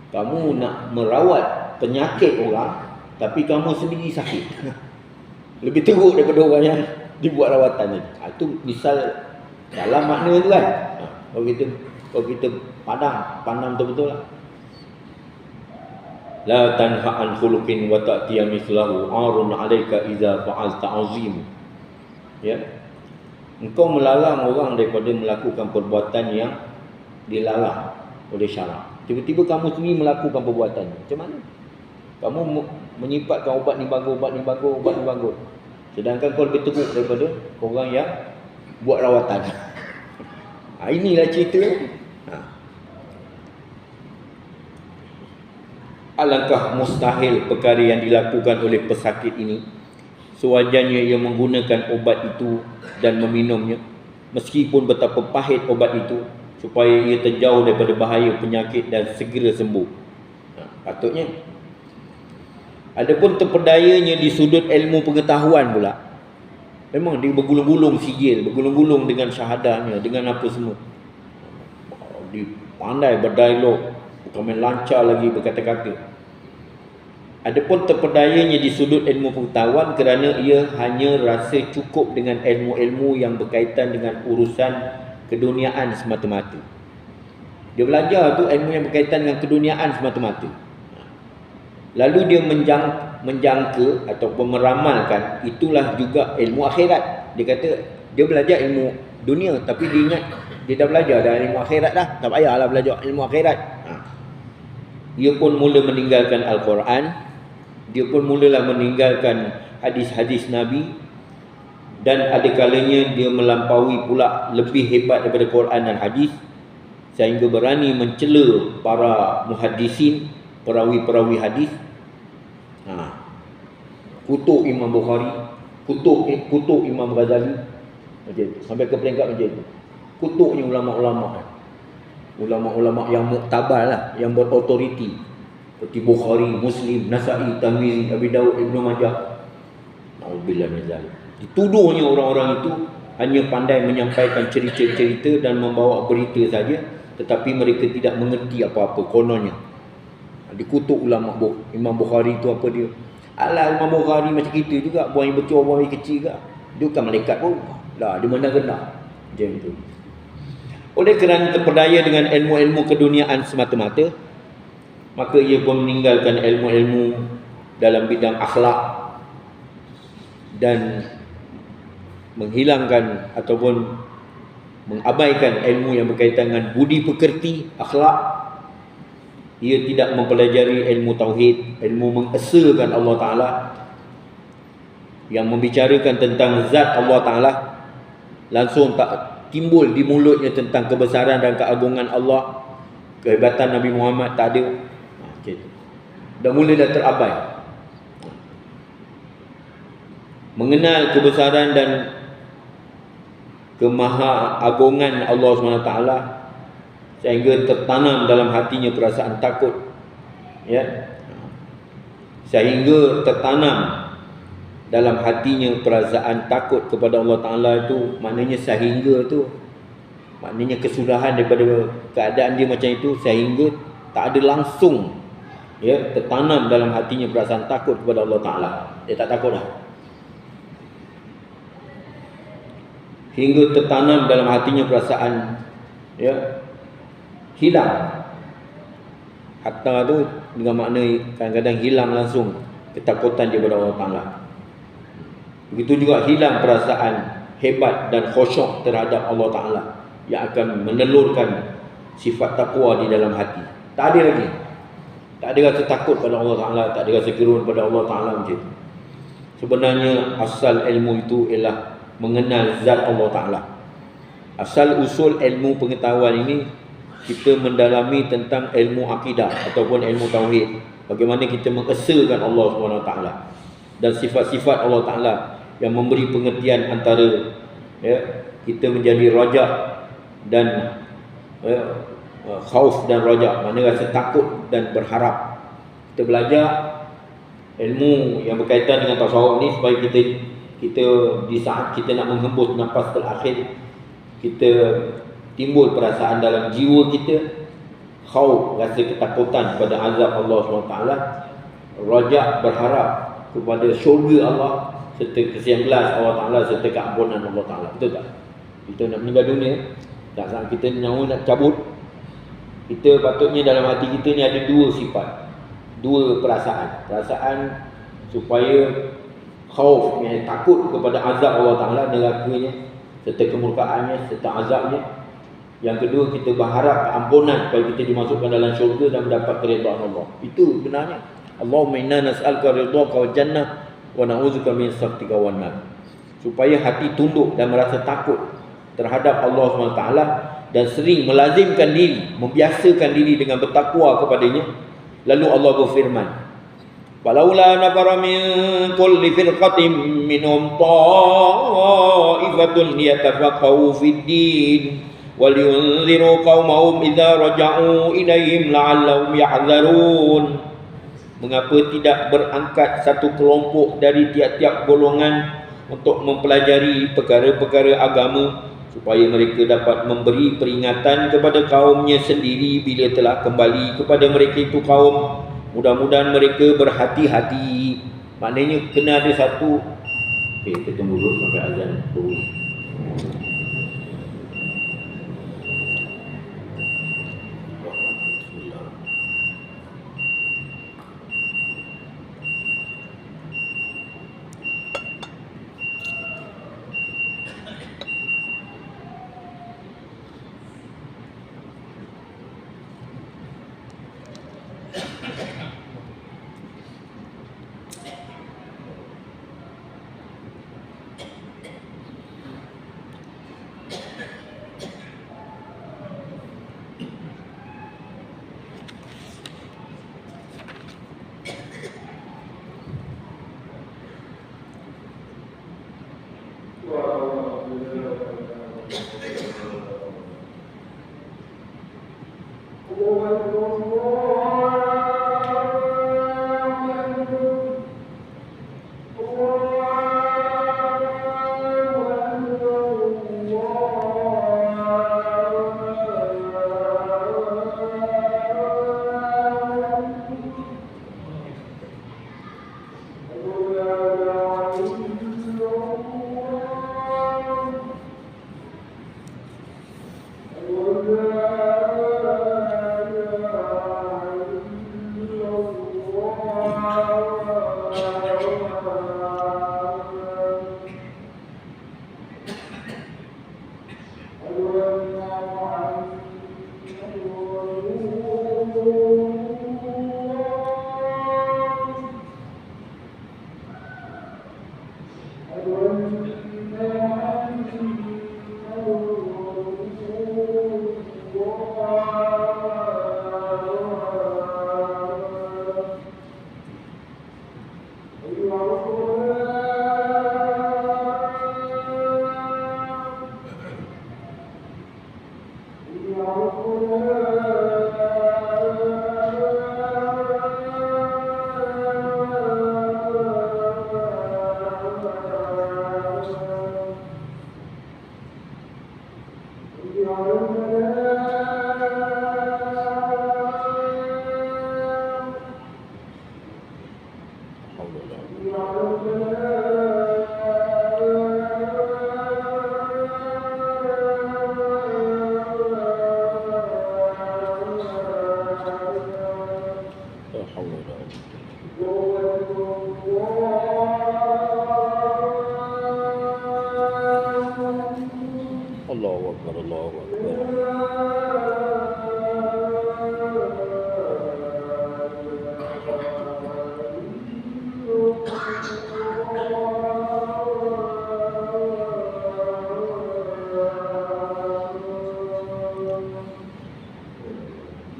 Kamu nak merawat penyakit orang tapi kamu sendiri sakit. Lebih teruk daripada orang yang dibuat rawatan ni. Itu misal dalam makna tu kan. Kalau kita pandang betul-betul lah. La tanha an khuluqin wa ta'tiya mislahu arun 'alaika idza fa'alta 'azim. Ya. Engkau melarang orang daripada melakukan perbuatan yang dilarang oleh syarak. Tiba-tiba kamu sendiri melakukan perbuatan. Macam mana? Kamu menyipatkan ubat ni bagus. Sedangkan kau lebih teruk daripada orang yang buat rawatan. Inilah cerita. Alangkah mustahil perkara yang dilakukan oleh pesakit ini. Sewajarnya ia menggunakan obat itu dan meminumnya, meskipun betapa pahit obat itu, supaya ia terjauh daripada bahaya penyakit dan segera sembuh. Patutnya. Adapun terpedayanya di sudut ilmu pengetahuan pula, memang dia bergulung-gulung sigil, bergulung-gulung dengan syahadahnya, dengan apa semua. Dia pandai berdialog, bukan main lancar lagi berkata-kata. Adapun terpedayanya di sudut ilmu pengetahuan kerana ia hanya rasa cukup dengan ilmu-ilmu yang berkaitan dengan urusan keduniaan semata-mata. Dia belajar tu ilmu yang berkaitan dengan keduniaan semata-mata. Lalu dia menjangka ataupun meramalkan itulah juga ilmu akhirat. Dia kata dia belajar ilmu dunia tapi dia ingat dia dah belajar dah ilmu akhirat dah. Tak payahlah belajar ilmu akhirat. Dia pun mula meninggalkan Al-Quran. Dia pun mulalah meninggalkan hadis-hadis Nabi. Dan ada kalanya dia melampaui pula lebih hebat daripada Quran dan hadis, sehingga berani mencela para muhaddisin, perawi-perawi hadis. Kutuk Imam Bukhari, kutuk Imam Ghazali, macam itu. Sampai ke peringkat macam itu. Kutuknya ulama-ulama yang muktabar lah, yang berautoriti, seperti Bukhari, Muslim, Nasa'i, Tirmizi, Abi Daud, Ibnu Majah. Nauzubillah min zalik. Dituduhnya orang-orang itu hanya pandai menyampaikan cerita-cerita dan membawa berita saja, tetapi mereka tidak mengerti apa-apa kononnya. Dikutuk ulama Imam Bukhari itu apa dia? Alah, Imam Bukhari macam kita juga, buang yang besar, buang yang kecil juga. Dia bukan malaikat pun. Lah, dia menang-genang. Macam itu. Oleh kerana terpedaya dengan ilmu-ilmu keduniaan semata-mata, maka ia pun meninggalkan ilmu-ilmu dalam bidang akhlak dan menghilangkan ataupun mengabaikan ilmu yang berkaitan dengan budi pekerti, akhlak. Ia tidak mempelajari ilmu tauhid, ilmu mengesakan Allah Ta'ala, yang membicarakan tentang zat Allah Ta'ala. Langsung tak timbul di mulutnya tentang kebesaran dan keagungan Allah, kehebatan Nabi Muhammad, tak ada. Dah mula dah terabai. Mengenal kebesaran dan kemahaagungan Allah SWT, sehingga tertanam dalam hatinya perasaan takut, ya, sehingga tertanam dalam hatinya perasaan takut kepada Allah Ta'ala. Itu maknanya sehingga tu, maknanya kesudahan daripada keadaan dia macam itu, sehingga tak ada langsung, ya, tertanam dalam hatinya perasaan takut kepada Allah Ta'ala. Dia tak takut dah. Hingga tertanam dalam hatinya perasaan, ya, hilang. Hatta tu dengan makna kadang-kadang hilang langsung ketakutan dia kepada Allah Ta'ala. Begitu juga hilang perasaan hebat dan khusyuk terhadap Allah Ta'ala, yang akan menelurkan sifat takwa di dalam hati. Tak ada lagi. Tak ada rasa takut pada Allah Ta'ala, tak ada rasa gerun pada Allah Ta'ala macam itu. Sebenarnya asal ilmu itu ialah mengenal zat Allah Ta'ala. Asal usul ilmu pengetahuan ini, kita mendalami tentang ilmu akidah ataupun ilmu tauhid. Bagaimana kita mengesakan Allah SWT dan sifat-sifat Allah Ta'ala yang memberi pengertian antara, ya, kita menjadi rajak dan khauf dan raja, mana rasa takut dan berharap. Kita belajar ilmu yang berkaitan dengan tasawuf ni supaya kita di saat kita nak menghembus nafas terakhir, kita timbul perasaan dalam jiwa kita khauf, rasa ketakutan kepada azab Allah SWT, raja, berharap kepada syurga Allah serta ke-19 Allah Ta'ala serta keampunan Allah Ta'ala. Betul tak? Kita nak meninggal dunia, tak saat kita nyawa nak cabut, kita patutnya dalam hati kita ni ada dua sifat, dua perasaan. Perasaan supaya khauf, yang takut kepada azab Allah Ta'ala, nerakanya serta kemurkaannya serta azabnya. Yang kedua, kita berharap keampunan supaya kita dimasukkan dalam syurga dan mendapat keridhaan Allah. Itu benarnya. Allahumma inna nas'aluka ridhaka wal jannah wa na'udzubika min sakhatika wan nar. Supaya hati tunduk dan merasa takut terhadap Allah SWT dan sering melazimkan diri, membiasakan diri dengan bertakwa kepadanya. Lalu Allah berfirman, "Falaula nafara min kulli firqatin minhum ta'ifatun liyatafaqahu fid din waliyunziru qaumahum idza raja'u ilaihim la'allahum yahzarun." Mengapa tidak berangkat satu kelompok dari tiap-tiap golongan untuk mempelajari perkara-perkara agama, supaya mereka dapat memberi peringatan kepada kaumnya sendiri bila telah kembali kepada mereka itu kaum. Mudah-mudahan mereka berhati-hati. Maknanya kena ada satu. Kita tunggu dulu sampai azan berbunyi. Allahu Akbar, Allahu Akbar.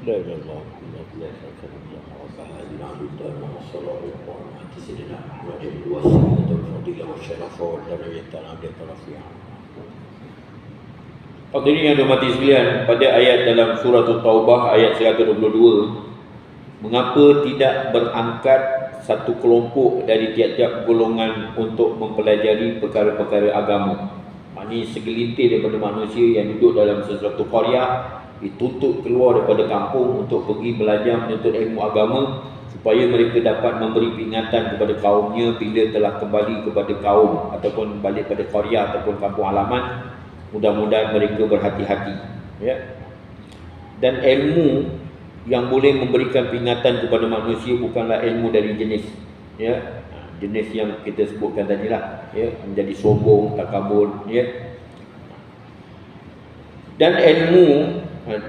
La ilaha illallah, la ilaha illallah, wa ta'ala na'budu wa sallallahu ala sayyidina Muhammadin wa sallallahu alaihi wa sallam wa syarafa wa darajatan abdi tarafi'ah. Hadirin yang dirahmati sekalian, pada ayat dalam surah Taubah ayat 122, mengapa tidak berangkat satu kelompok dari tiap-tiap golongan untuk mempelajari perkara-perkara agama? Ini segelintir daripada manusia yang duduk dalam sesuatu qaryah dituntut keluar daripada kampung untuk pergi belajar menuntut ilmu agama, supaya mereka dapat memberi peringatan kepada kaumnya bila telah kembali kepada kaum ataupun balik pada qaryah ataupun kampung halaman. Mudah-mudahan mereka berhati-hati, ya. Dan ilmu yang boleh memberikan peringatan kepada manusia bukanlah ilmu dari jenis, ya, jenis yang kita sebutkan tadilah, ya, menjadi sombong, takabur, ya. Dan ilmu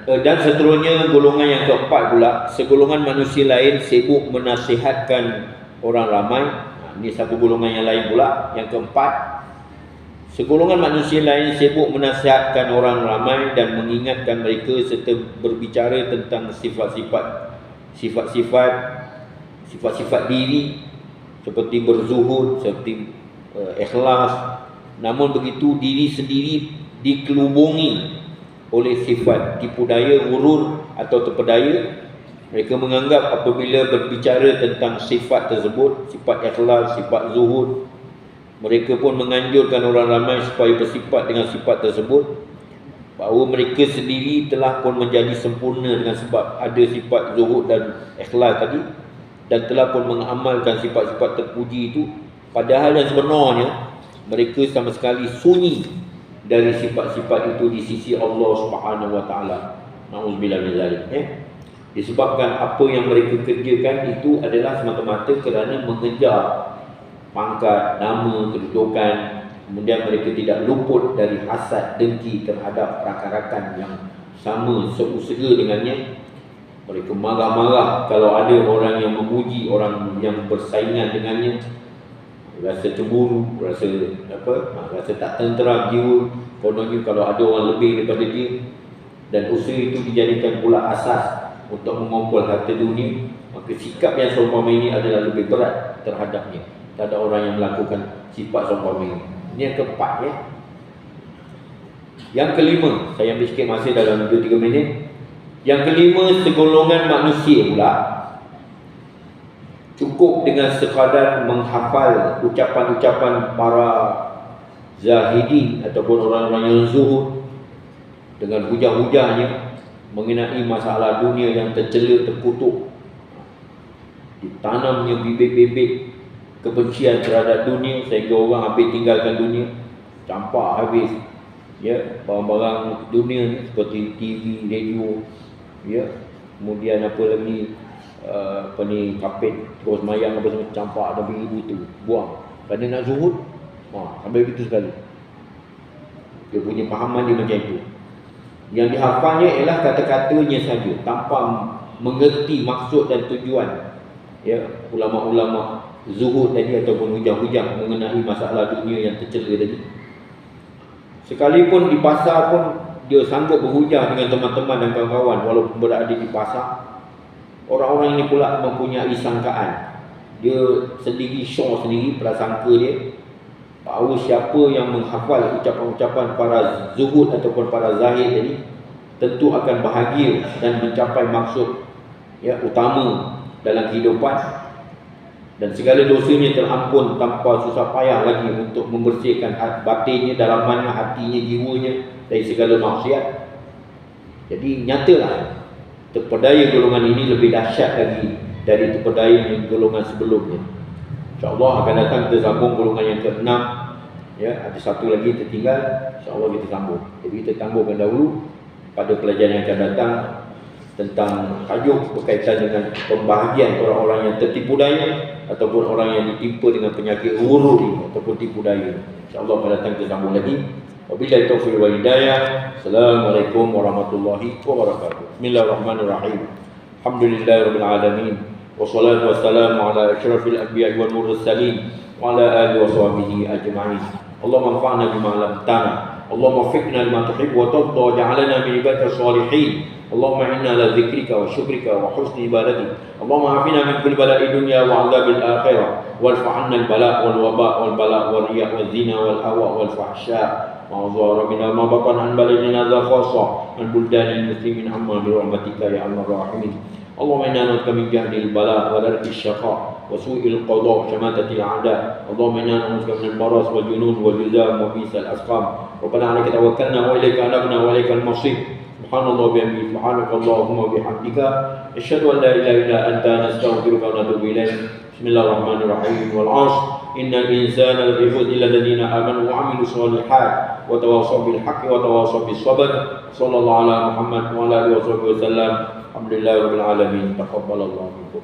dan seterusnya, golongan yang keempat pula, segolongan manusia lain sibuk menasihatkan orang ramai. Ini satu golongan yang lain pula, yang keempat. Segolongan manusia lain sibuk menasihatkan orang ramai dan mengingatkan mereka serta berbicara tentang sifat-sifat diri seperti berzuhud, seperti ikhlas. Namun begitu, diri sendiri dikelubungi oleh sifat tipu daya, ghurur atau terpedaya. Mereka menganggap apabila berbicara tentang sifat tersebut, sifat ikhlas, sifat zuhud, mereka pun menganjurkan orang ramai supaya bersifat dengan sifat tersebut, bahawa mereka sendiri telah pun menjadi sempurna dengan sebab ada sifat zuhud dan ikhlas tadi, dan telah pun mengamalkan sifat-sifat terpuji itu. Padahal yang sebenarnya mereka sama sekali sunyi dari sifat-sifat itu di sisi Allah Subhanahu Wa Taala. Nauzubillah min zalik. Disebabkan apa yang mereka kerjakan itu adalah semata-mata kerana mengejar pangkat, nama, kedudukan. Kemudian mereka tidak luput dari hasad, dengki terhadap rakan-rakan yang sama seusaha dengannya. Mereka marah-marah kalau ada orang yang memuji orang yang bersaingan dengannya. Rasa cemburu, rasa tak tenteram jiwa. Kononnya kalau ada orang lebih daripada dia, dan usaha itu dijadikan pula asas untuk mengumpul harta dunia, maka sikap yang seumpama ini adalah lebih berat terhadapnya. Tak ada orang yang melakukan sifat seumpama ini. Ini yang keempat, ya. Yang kelima, saya ambil sikit masa dalam 2-3 minit. Yang kelima, segolongan manusia pula cukup dengan sekadar menghafal ucapan-ucapan para zahidin ataupun orang-orang yang zuhud dengan hujah-hujahnya mengenai masalah dunia yang tercela, terkutuk. Ditanamnya bibit-bibit kebencian terhadap dunia sehingga orang habis tinggalkan dunia, campak habis, ya, barang-barang dunia ni seperti TV, radio, ya, kemudian apa lagi, kapet terus mayang apa semua campak dan begitu itu buang kerana nak zuhud. Sampai begitu sekali dia punya fahaman dia macam itu. Yang dihafalnya ialah kata-katanya saja tanpa mengerti maksud dan tujuan, ya, ulama-ulama zuhud tadi ataupun hujah-hujah mengenai masalah dunia yang tercela tadi. Sekalipun di pasar pun dia sanggup berhujah dengan teman-teman dan kawan-kawan walaupun berada di pasar. Orang-orang ini pula mempunyai sangkaan, dia sendiri syur sendiri, prasangka dia bahawa siapa yang menghafal ucapan-ucapan para zuhud ataupun para zahid tadi tentu akan bahagia dan mencapai maksud, ya, utama dalam kehidupan, dan segala dosanya terampun tanpa susah payah lagi untuk membersihkan batinnya, dalamannya, hatinya, jiwanya dari segala maksiat. Jadi nyatalah terpedaya golongan ini lebih dahsyat lagi dari terpedaya golongan sebelumnya. InsyaAllah akan datang kita sambung golongan yang ke-6, ya, ada satu lagi tertinggal, InsyaAllah kita sambung. Jadi kita tangguhkan dahulu pada pelajaran yang akan datang tentang tajuk berkaitan dengan pembahagian orang-orang yang tertipu daya ataupun orang yang ditimpa dengan penyakit ghurur ataupun tipu daya. InsyaAllah akan datang kita sambung lagi. Wabillahi taufiq wal hidayah. Assalamualaikum warahmatullahi wabarakatuh. Bismillahirrahmanirrahim. Alhamdulillahirabbil alamin. Wassalatu wassalamu ala asyrafil anbiya'i wal mursalin wa ala alihi washabihi ajma'in. Allahumma anfa'na bima 'allamtana. Allahumma waffiqna lima tuhibbu wa tarda waj'alna min ibadika shalihin. Allahumma inna ala dzikrika wa syukrika wa husni ibadatik. Allahumma afina min kulli bala'i dunya wa 'adzabil akhirah. Warfa' 'anna al-bala' wal waba' wal bala' wal riya' wal zina wal hawa' wal fahsya'. ما ظهر منها ما بطن عن بلدنا هذا خاصة عن بلدان المسلمين عما برحمتك يا أرحم الراحمين. اللهم إنا نعوذ من جهل البلاء ودرك الشقاء وسوء القضاء وشماتة الأعداء. اللهم إنا نعوذ من البرص والجنون والجذام وبئس الأسقام. ربنا عليك توكلنا وإليك أنبنا وإليك المصير. سبحان الله وبحمده سبحانك اللهم وبحمدك أشهد أن لا إله إلا أنت نستغفرك ونتوب إليك. بسم الله الرحمن الرحيم والعصر إن الإنسان لفي خسر إلا الذين آمنوا وعملوا الصالحات وتواصوا بالحق وتواصوا بالصبر. صلى الله على محمد وعلى آله وصحبه وسلم. الحمد لله رب العالمين. تقبل الله منكم.